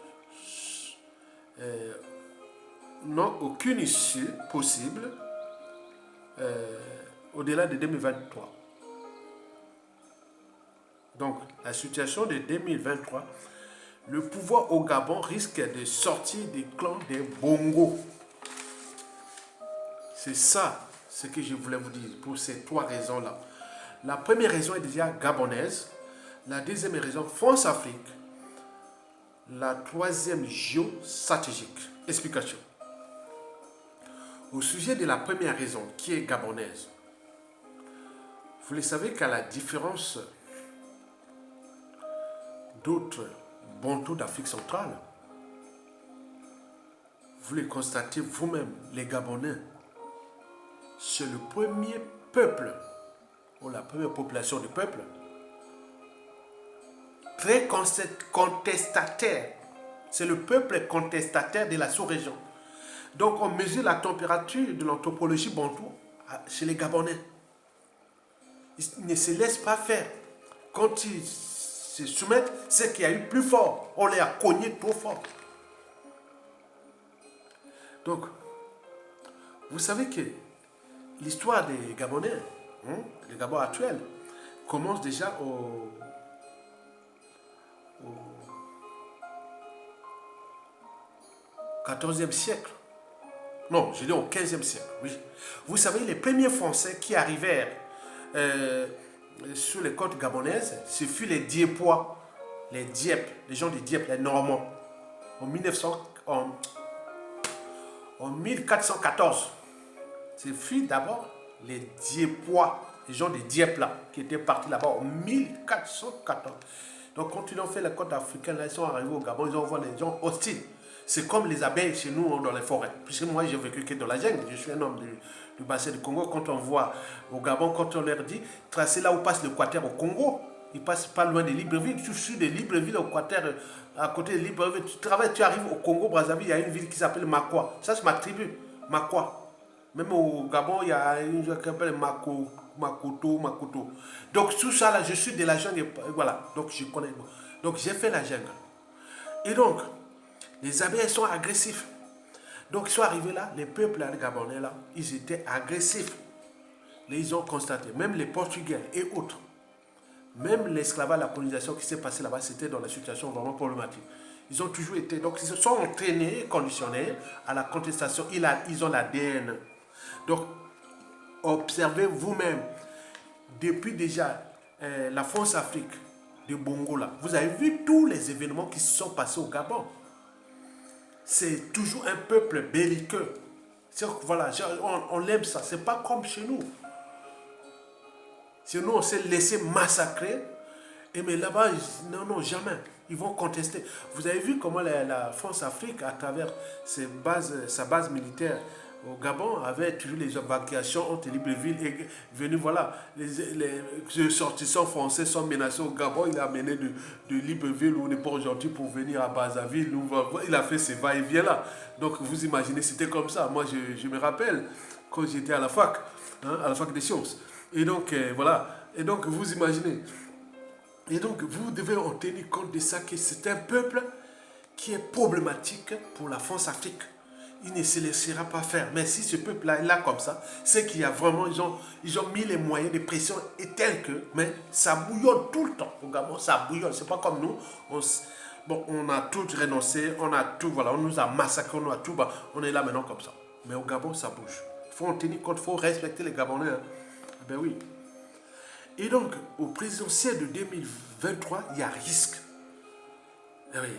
S1: n'ont aucune issue possible au-delà de 2023. Donc, la situation de 2023, le pouvoir au Gabon risque de sortir des clans des Bongo. C'est ça ce que je voulais vous dire pour ces 3 raisons-là. La première raison est déjà gabonaise. La deuxième raison, France-Afrique. La troisième, géostratégique. Explication. Au sujet de la première raison, qui est gabonaise, vous le savez qu'à la différence d'autres bantous d'Afrique centrale, vous le constatez vous-même, les Gabonais, c'est le premier peuple, ou la première population du peuple, très contestataire. C'est le peuple contestataire de la sous-région. Donc on mesure la température de l'anthropologie bantou chez les Gabonais. Ils ne se laissent pas faire. Quand ils se soumettent, c'est qu'il y a eu plus fort. On les a cognés trop fort. Donc, vous savez que l'histoire des Gabonais, les Gabons actuels, commence déjà au 14e siècle. Non, je dis au 15e siècle, oui. Vous savez, les premiers Français qui arrivèrent sur les côtes gabonaises, ce fut les Diepois, les Dieppes, les gens des Dieppes, les Normands, en 1414. Ce fut d'abord les Diepois, les gens des Dieppes là, qui étaient partis là-bas en 1414. Donc quand ils ont fait la côte africaine, là, ils sont arrivés au Gabon, ils ont vu les gens hostiles. C'est comme les abeilles chez nous dans les forêts. Puisque moi, j'ai vécu que dans la jungle. Je suis un homme du bassin du Congo. Quand on voit au Gabon, quand on leur dit, tracez là où passe l'Équateur au Congo, ils passent pas loin de Libreville. Tu suis de Libreville au Équateur, à côté de Libreville. Tu travailles, tu arrives au Congo, Brazzaville, il y a une ville qui s'appelle Makwa. Ça, c'est ma tribu, Makwa. Même au Gabon, il y a une ville qui s'appelle Makoto. Donc, tout ça, là, je suis de la jungle. Voilà. Donc, je connais. Donc, j'ai fait la jungle. Et donc, les abeilles sont agressifs. Donc ils sont arrivés là, les peuples là, les Gabonais là, ils étaient agressifs. Ils ont constaté, même les Portugais et autres, même l'esclavage, la colonisation qui s'est passée là-bas, c'était dans la situation vraiment problématique. Ils ont toujours été, donc ils se sont entraînés, conditionnés à la contestation. Ils ont l'ADN. Donc observez vous-même, depuis déjà la France-Afrique de Bongo là, vous avez vu tous les événements qui se sont passés au Gabon. C'est toujours un peuple belliqueux. Voilà, on aime ça. C'est pas comme chez nous. Chez nous, on s'est laissé massacrer. Et mais là-bas, non, jamais. Ils vont contester. Vous avez vu comment la France-Afrique, à travers sa base militaire au Gabon, avait toujours les évacuations entre Libreville et venu, voilà, les sortissants français sont menacés au Gabon. Il a mené de Libreville ou de Port-Gentil pour venir à Brazzaville. Il a fait ses va-et-vient là. Donc vous imaginez, c'était comme ça. Moi, je me rappelle quand j'étais à la fac, à la fac des sciences. Et donc, voilà. Et donc, vous imaginez. Et donc, vous devez en tenir compte de ça, que c'est un peuple qui est problématique pour la France-Afrique. Il ne se laissera pas faire. Mais si ce peuple-là est là comme ça, c'est qu'il y a vraiment, ils ont mis les moyens de pression et tels que, mais ça bouillonne tout le temps. Au Gabon, ça bouillonne. C'est pas comme nous. On a tout renoncé, on a tout, voilà, on nous a massacrés, on a tout, on est là maintenant comme ça. Mais au Gabon, ça bouge. Il faut en tenir compte, il faut respecter les Gabonais. Hein. Ben oui. Et donc, au présidentiel de 2023, il y a risque. Et oui.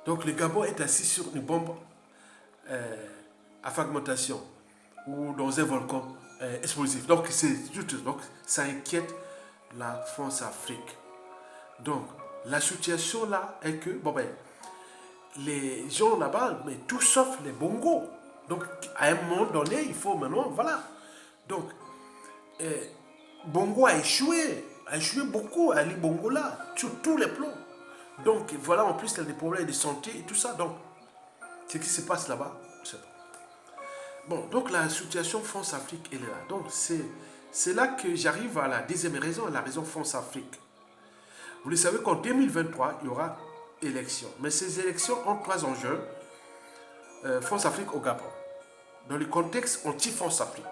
S1: Donc, le Gabon est assis sur une bombe à fragmentation ou dans un volcan explosif. Donc, ça inquiète la France-Afrique. Donc, la situation là est que, les gens là-bas, mais tout sauf les bongos. Donc, à un moment donné, il faut maintenant, voilà. Donc, Bongo a échoué beaucoup, Ali Bongo là, sur tous les plans. Donc voilà, en plus il y a des problèmes de santé et tout ça. Donc, ce qui se passe là-bas, je sais pas. Bon, donc la situation France-Afrique, elle est là. Donc c'est là que j'arrive à la deuxième raison, la raison France-Afrique. Vous le savez qu'en 2023, il y aura élection. Mais ces élections ont trois enjeux. France-Afrique au Gabon. Dans le contexte anti-France-Afrique.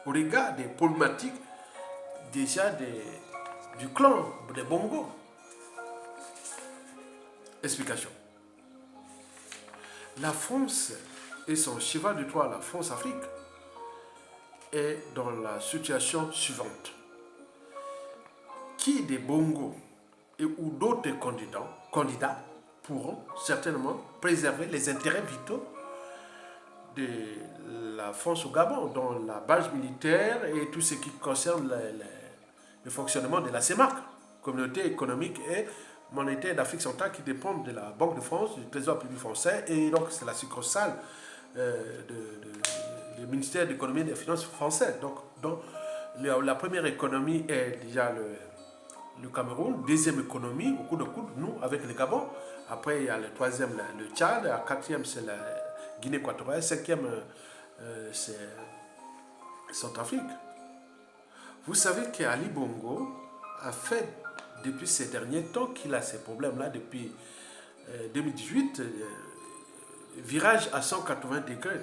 S1: Au regard des problématiques déjà du clan des Bongo. Explication. La France et son cheval de Troie, la France-Afrique, est dans la situation suivante. Qui des Bongo ou d'autres candidats pourront certainement préserver les intérêts vitaux de la France au Gabon, dans la base militaire et tout ce qui concerne le fonctionnement de la CEMAC, Communauté économique et monétaire d'Afrique centrale, qui dépendent de la Banque de France, du Trésor public français, et donc c'est la succursale du ministère de l'économie et des finances français. Donc la première économie est déjà le Cameroun, deuxième économie, au coup de coude, nous, avec le Gabon. Après, il y a le troisième, le Tchad, la quatrième, c'est la Guinée équatoriale, cinquième, c'est Centrafrique. Vous savez qu'Ali Bongo a fait, depuis ces derniers temps, qu'il a ces problèmes-là, depuis 2018, virage à 180 degrés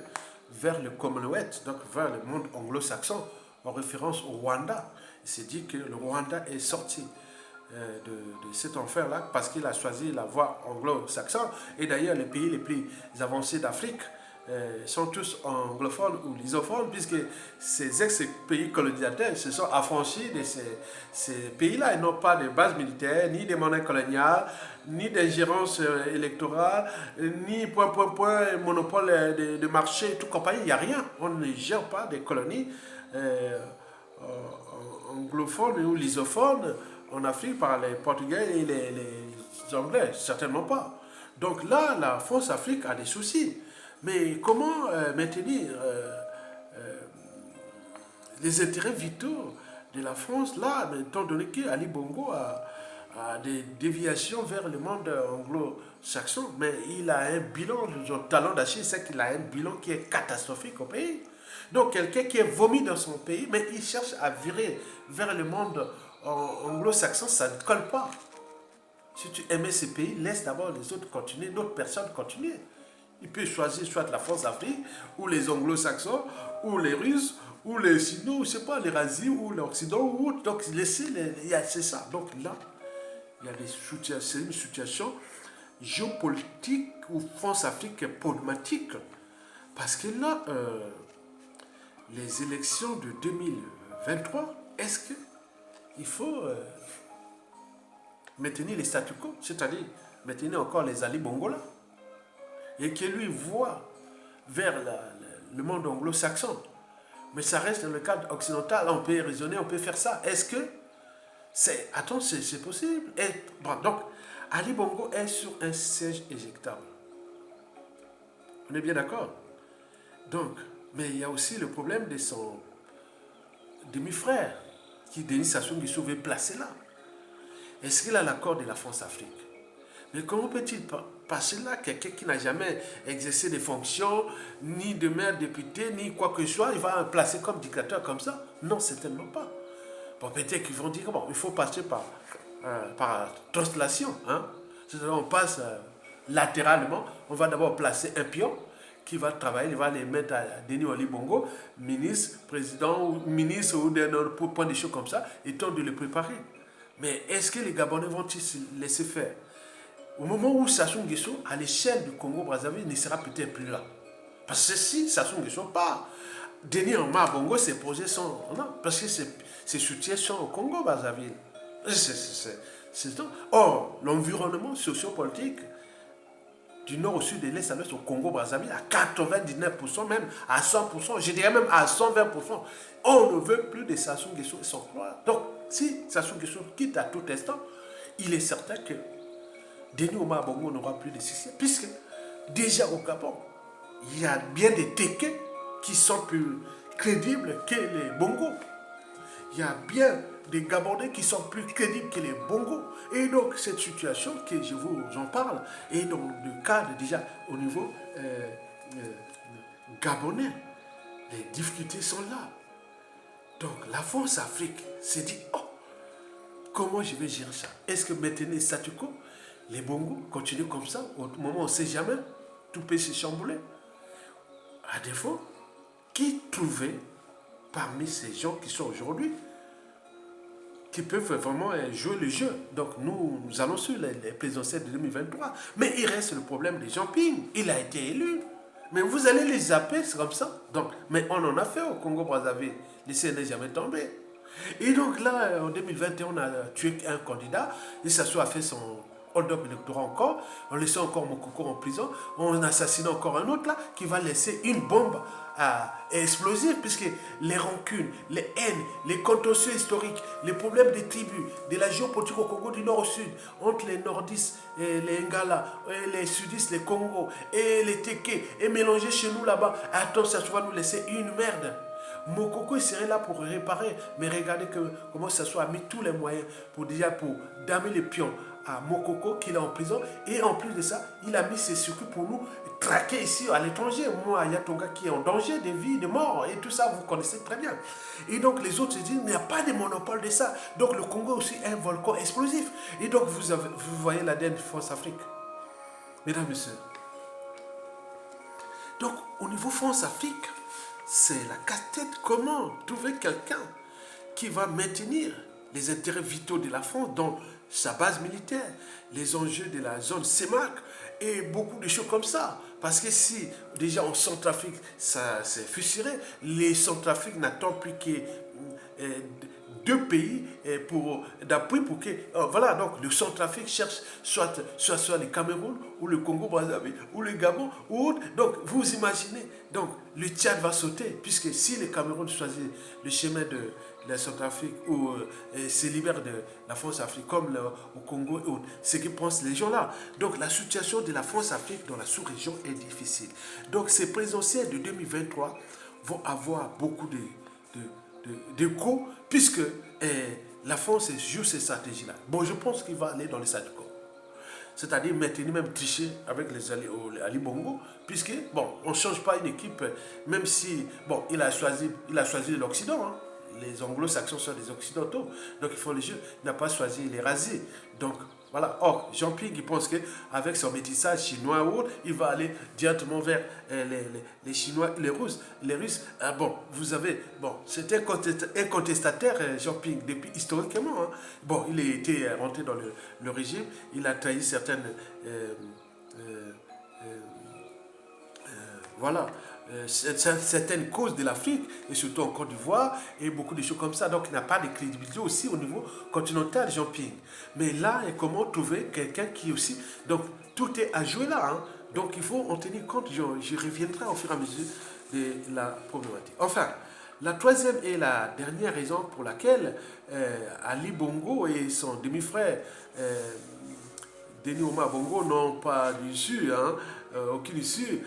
S1: vers le Commonwealth, donc vers le monde anglo-saxon, en référence au Rwanda. Il s'est dit que le Rwanda est sorti de cet enfer-là parce qu'il a choisi la voie anglo-saxonne. Et d'ailleurs, les pays les plus avancés d'Afrique sont tous anglophones ou lysophones, puisque ces ex-pays colonisateurs se sont affranchis de ces pays-là. Ils n'ont pas de base militaire, ni de monnaie coloniale, ni d'ingérence électorale, ni monopole de marché, tout compagnie. Il n'y a rien. On ne gère pas des colonies anglophones ou lysophones en Afrique par les Portugais et les Anglais. Certainement pas. Donc là, la France-Afrique a des soucis. Mais comment maintenir les intérêts vitaux de la France là, étant donné qu'Ali Bongo a des déviations vers le monde anglo-saxon, mais il a un bilan, son talent d'Achille, c'est qu'il a un bilan qui est catastrophique au pays. Donc quelqu'un qui est vomi dans son pays, mais il cherche à virer vers le monde anglo-saxon, ça ne colle pas. Si tu aimais ce pays, laisse d'abord les autres continuer, d'autres personnes continuer. Il peut choisir soit la France-Afrique, ou les anglo-saxons, ou les Russes, ou les Sino, je ne sais pas, les Razis, ou l'Occident, ou autre. Donc, c'est ça. Donc là, il y a c'est une situation géopolitique ou France-Afrique problématique. Parce que là, les élections de 2023, est-ce qu'il faut maintenir les statu quo, c'est-à-dire maintenir encore les Ali Bongo là, et que lui voit vers le monde anglo-saxon. Mais ça reste dans le cadre occidental, on peut raisonner, on peut faire ça. Est-ce que c'est... Attends, c'est possible. Et, bon, donc, Ali Bongo est sur un siège éjectable. On est bien d'accord? Donc, mais il y a aussi le problème de son demi-frère, qui Denis Sassou Nguesso veut placer là. Est-ce qu'il a l'accord de la France-Afrique? Mais comment peut-il passer là quelqu'un qui n'a jamais exercé des fonctions, ni de maire député, ni quoi que ce soit, il va le placer comme dictateur comme ça? Non, certainement pas. Bon, peut-être qu'ils vont dire, bon, il faut passer par translation. Hein? C'est-à-dire, on passe latéralement, on va d'abord placer un pion qui va travailler, il va les mettre à Denis Ali Bongo, ministre, président, ou ministre, ou pour prendre des choses comme ça, et temps de le préparer. Mais est-ce que les Gabonais vont-ils se laisser faire? Au moment où Sassou Nguesso, à l'échelle du Congo-Brazzaville, ne sera peut-être plus là. Parce que si Sassou Nguesso part, Denis Omar Bongo, ses projets sont... Non, parce que ses soutiens sont au Congo-Brazzaville. Or, l'environnement sociopolitique du nord au sud, de l'est à l'ouest au Congo-Brazzaville, à 99%, même à 100%, je dirais même à 120%, on ne veut plus de Sassou Nguesso et son clan. Donc, si Sassou Nguesso quitte à tout instant, il est certain que Denis Omar Bongo n'aura plus de succès, puisque déjà au Gabon, il y a bien des Tékés qui sont plus crédibles que les Bongo. Il y a bien des Gabonais qui sont plus crédibles que les Bongo. Et donc, cette situation que je vous en parle est dans le cadre déjà au niveau gabonais. Les difficultés sont là. Donc, la France-Afrique s'est dit, oh, comment je vais gérer ça? Est-ce que maintenant, le statu quo, les Bongo continuent comme ça? Au moment où on ne sait jamais, tout peut se chambouler. À défaut, qui trouver parmi ces gens qui sont aujourd'hui qui peuvent vraiment jouer le jeu? Donc nous allons sur les présidentielles de 2023. Mais il reste le problème de Jean Ping. Il a été élu. Mais vous allez les zapper, c'est comme ça. Donc, mais on en a fait au Congo-Brazzaville. L'essai n'est jamais tombé. Et donc là, en 2021, on a tué un candidat. Et Sassou a fait son hold-up électoral encore. On laissait encore Mokoko en prison. On assassine encore un autre là qui va laisser une bombe explosive, puisque les rancunes, les haines, les contentieux historiques, les problèmes des tribus, de la géopolitique au Congo du nord au sud, entre les nordistes, et les Ngala, et les sudistes, les Congo, et les Tékés, et mélangés chez nous là-bas. Attends, ça va nous laisser une merde. Mokoko serait là pour réparer, mais regardez comment ça soit mis tous les moyens pour damer les pions à Mokoko qu'il est en prison. Et en plus de ça, il a mis ses circuits pour nous traquer ici à l'étranger. Moi, il y a Tonga qui est en danger de vie, de mort, et tout ça, vous connaissez très bien. Et donc les autres se disent, il n'y a pas de monopole de ça. Donc le Congo aussi est un volcan explosif. Et donc vous voyez l'ADN France Afrique. Mesdames et messieurs. Donc au niveau France Afrique, c'est la casse-tête. Comment trouver quelqu'un qui va maintenir les intérêts vitaux de la France dans sa base militaire, les enjeux de la zone CEMAC et beaucoup de choses comme ça. Parce que si déjà en Centrafrique, ça s'est fusillé, les Centrafriques n'attendent plus que deux pays d'appui pour que... voilà, donc le Centrafrique cherche soit le Cameroun, ou le Congo-Brazzaville, ou le Gabon, ou autre. Donc, vous imaginez, donc le Tchad va sauter, puisque si le Cameroun choisit le chemin de la Centrafrique, ou se libère de la France-Afrique, comme au Congo et autres, ce que pensent les gens là. Donc, la situation de la France-Afrique dans la sous-région est difficile. Donc, ces présidentielles de 2023 vont avoir beaucoup d'écho, puisque la France joue ces stratégies-là. Bon, je pense qu'il va aller dans les SADCO. C'est-à-dire maintenir, même tricher avec les Ali Bongo, puisque, bon, on ne change pas une équipe, même si, bon, il a choisi l'Occident, hein. Les anglo-saxons sont des occidentaux, donc ils font les jeux, il n'a pas choisi les razzies. Donc, voilà. Or, Jean-Pierre, il pense qu'avec son métissage chinois ou autre, il va aller directement vers les Chinois, les Russes. Bon, vous avez, bon, c'était un contestataire, Jean-Pierre, depuis historiquement. Hein. Bon, il a été rentré dans le régime, il a trahi certaines, voilà, certaines causes de l'Afrique, et surtout en Côte d'Ivoire, et beaucoup de choses comme ça. Donc, il n'a pas de crédibilité aussi au niveau continental, Jean-Pierre. Mais là, comment trouver quelqu'un qui aussi... Donc, tout est à jouer là. Hein. Donc, il faut en tenir compte. Je reviendrai au fur et à mesure de la problématique. Enfin, la troisième et la dernière raison pour laquelle Ali Bongo et son demi-frère Denis Omar Bongo n'ont pas d'issue, hein, aucune issue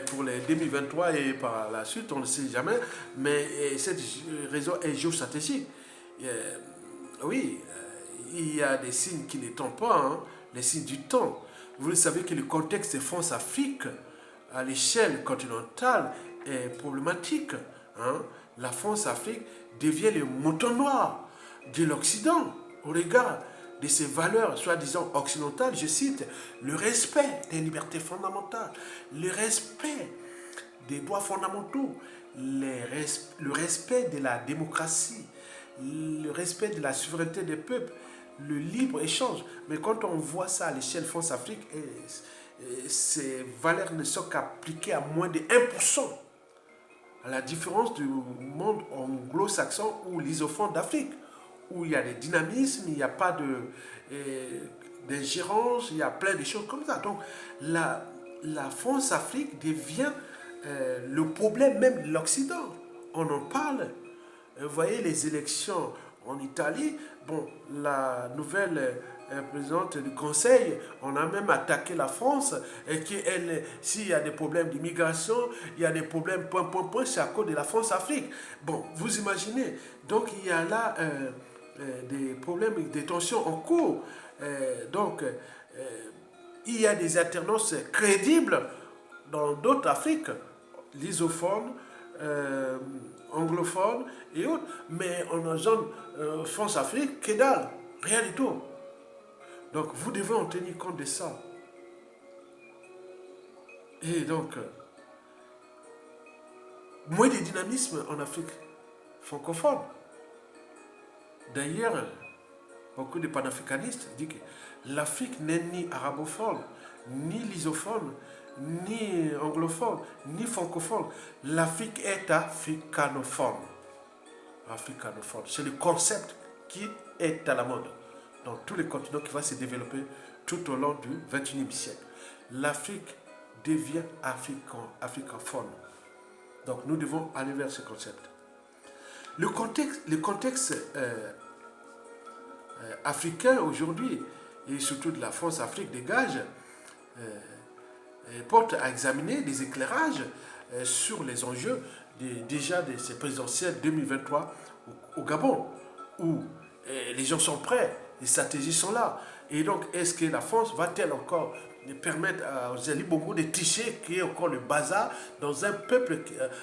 S1: pour les 2023 et par la suite, on ne sait jamais, mais cette raison est géostratégique. Oui, il y a des signes qui ne tombent pas, hein, les signes du temps. Vous le savez que le contexte de France-Afrique à l'échelle continentale est problématique. Hein. La France-Afrique devient le mouton noir de l'Occident au regard de ces valeurs, soi-disant occidentales, je cite, le respect des libertés fondamentales, le respect des droits fondamentaux, le respect de la démocratie, le respect de la souveraineté des peuples, le libre-échange. Mais quand on voit ça à l'échelle France-Afrique, ces valeurs ne sont qu'appliquées à moins de 1%, à la différence du monde anglo-saxon ou lusophone d'Afrique, où il y a des dynamismes, il n'y a pas d'ingérence, il y a plein de choses comme ça. Donc, la France-Afrique devient le problème même de l'Occident. On en parle. Vous voyez les élections en Italie, bon, la nouvelle présidente du Conseil, on a même attaqué la France, et s'il y a des problèmes d'immigration, il y a des problèmes, c'est à cause de la France-Afrique. Bon, vous imaginez, donc il y a là... des problèmes, des tensions en cours. Il y a des alternances crédibles dans d'autres Afriques, lysophones, anglophones et autres, mais en zone France-Afrique, que dalle, rien du tout. Donc vous devez en tenir compte de ça. Et donc, moins de dynamisme en Afrique francophone. D'ailleurs, beaucoup de panafricanistes disent que l'Afrique n'est ni arabophone, ni lysophone, ni anglophone, ni francophone. L'Afrique est africanophone. Africanophone. C'est le concept qui est à la mode dans tous les continents, qui va se développer tout au long du XXIe siècle. L'Afrique devient africaphone. Donc nous devons aller vers ce concept. Le contexte africain aujourd'hui, et surtout de la France-Afrique dégage, porte à examiner des éclairages sur les enjeux déjà de ces présidentielles 2023 au Gabon, où les gens sont prêts, les stratégies sont là. Et donc, est-ce que la France va-t-elle encore permettre aux Ali Bongo de tisser, créer encore le bazar dans un peuple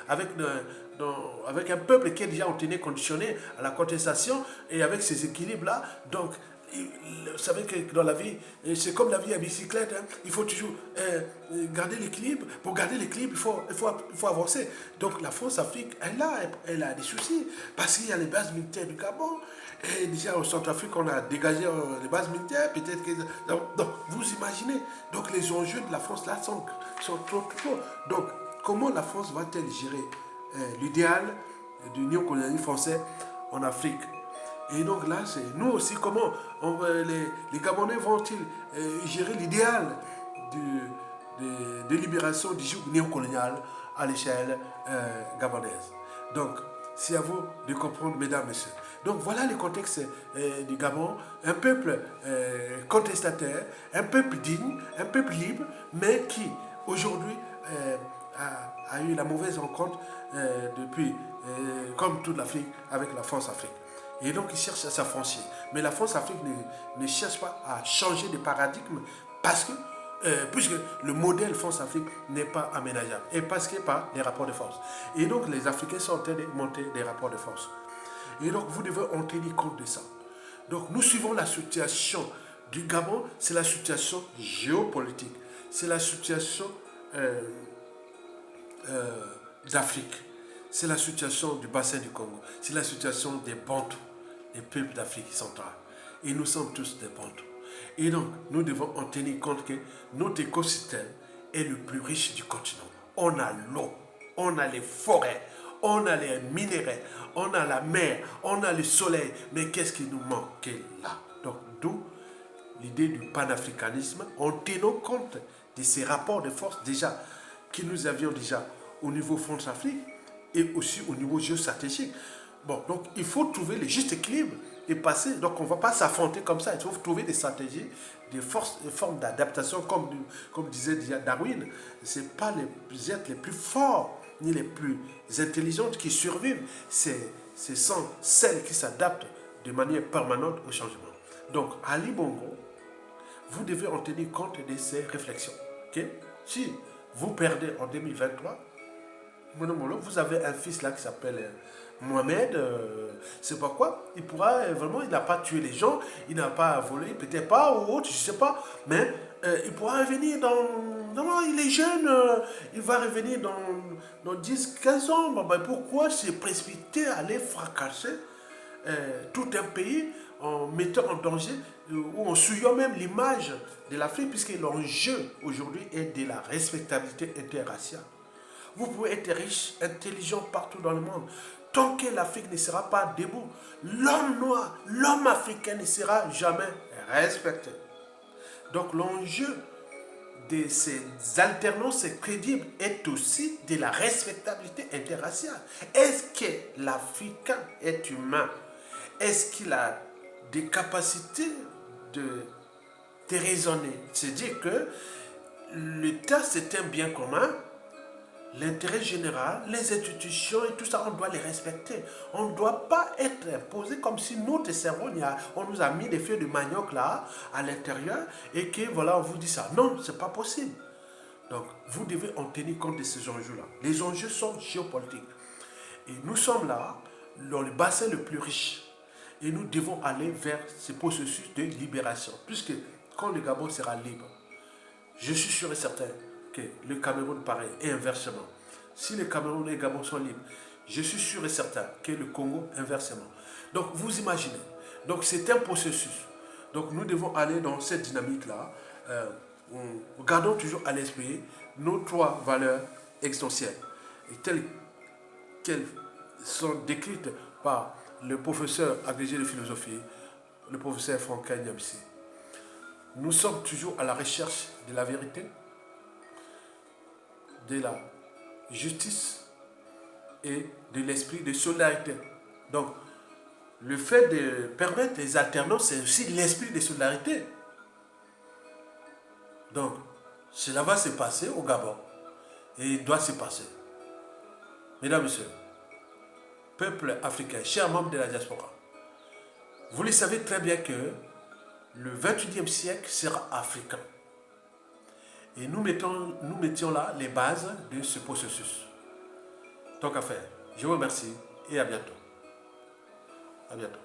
S1: avec un peuple qui est déjà conditionné à la contestation et avec ces équilibres-là? Donc, vous savez que dans la vie, c'est comme la vie à bicyclette, hein, il faut toujours garder l'équilibre. Pour garder l'équilibre, il faut avancer. Donc la France-Afrique, elle a des soucis, parce qu'il y a les bases militaires du Gabon, et déjà au Centrafrique, on a dégagé les bases militaires, peut-être que... Donc, vous imaginez, donc les enjeux de la France là sont trop gros. Donc, comment la France va-t-elle gérer l'idéal du néocolonialisme français en Afrique? Et donc là, c'est nous aussi, comment les Gabonais vont-ils gérer l'idéal de libération du joug néocolonial à l'échelle gabonaise? Donc, c'est à vous de comprendre, mesdames, messieurs. Donc voilà le contexte du Gabon, un peuple contestataire, un peuple digne, un peuple libre, mais qui aujourd'hui a eu la mauvaise rencontre depuis, comme toute l'Afrique, avec la France-Afrique. Et donc, il cherche à s'affranchir. Mais la France-Afrique ne cherche pas à changer de paradigme parce que, puisque le modèle France-Afrique n'est pas aménageable. Et parce qu'il n'y a pas les rapports de force. Et donc, les Africains sont en train de monter des rapports de force. Et donc, vous devez en tenir compte de ça. Donc, nous suivons la situation du Gabon, c'est la situation géopolitique. C'est la situation d'Afrique. C'est la situation du bassin du Congo. C'est la situation des Bantous, des peuples d'Afrique centrale. Et nous sommes tous des Bantous. Et donc, nous devons en tenir compte que notre écosystème est le plus riche du continent. On a l'eau, on a les forêts, on a les minéraux, on a la mer, on a le soleil. Mais qu'est-ce qui nous manque là? Donc, d'où l'idée du panafricanisme, en tenant compte de ces rapports de force déjà que nous avions déjà au niveau France-Afrique et aussi au niveau géostratégique. Bon, donc il faut trouver le juste équilibre et passer. Donc on ne va pas s'affronter comme ça. Il faut trouver des stratégies, des formes d'adaptation, comme disait déjà Darwin. Ce n'est pas les êtres les plus forts ni les plus intelligents qui survivent. Ce sont celles qui s'adaptent de manière permanente au changement. Donc Ali Bongo, vous devez en tenir compte de ces réflexions. Okay? Si vous perdez en 2023, vous avez un fils là qui s'appelle Mohamed, c'est pas quoi, il pourra vraiment, il n'a pas tué les gens, il n'a pas volé, peut-être pas ou autre, je sais pas, mais il pourra revenir non, il est jeune, il va revenir dans 10-15 ans. Ben, pourquoi se précipiter à aller fracasser tout un pays en mettant en danger ou en souillant même l'image de l'Afrique, puisque l'enjeu aujourd'hui est de la respectabilité interraciale. Vous pouvez être riche, intelligent partout dans le monde. Tant que l'Afrique ne sera pas debout, l'homme noir, l'homme africain ne sera jamais respecté. Donc l'enjeu de ces alternances crédibles est aussi de la respectabilité interraciale. Est-ce que l'Africain est humain? Est-ce qu'il a des capacités de raisonner? C'est-à-dire que l'État, c'est un bien commun. L'intérêt général, les institutions et tout ça, on doit les respecter. On ne doit pas être imposé comme si notre cerveau, on nous a mis des feuilles de manioc là, à l'intérieur, et que voilà, on vous dit ça. Non, ce n'est pas possible. Donc, vous devez en tenir compte de ces enjeux-là. Les enjeux sont géopolitiques. Et nous sommes là, dans le bassin le plus riche. Et nous devons aller vers ce processus de libération. Puisque quand le Gabon sera libre, je suis sûr et certain que le Cameroun pareil et inversement. Si le Cameroun et le Gabon sont libres, je suis sûr et certain que le Congo inversement. Donc vous imaginez. Donc c'est un processus. Donc nous devons aller dans cette dynamique-là. Gardons toujours à l'esprit nos trois valeurs existentielles. Et telles qu'elles sont décrites par le professeur agrégé de philosophie, le professeur Franck Nyamsi. Nous sommes toujours à la recherche de la vérité, de la justice et de l'esprit de solidarité. Donc, le fait de permettre les alternances, c'est aussi l'esprit de solidarité. Donc, cela va se passer au Gabon. Et il doit se passer. Mesdames, Messieurs, peuple africain, chers membres de la diaspora, vous le savez très bien que le 21e siècle sera africain. Et nous mettions là les bases de ce processus. Tant qu'à faire, je vous remercie et à bientôt. À bientôt.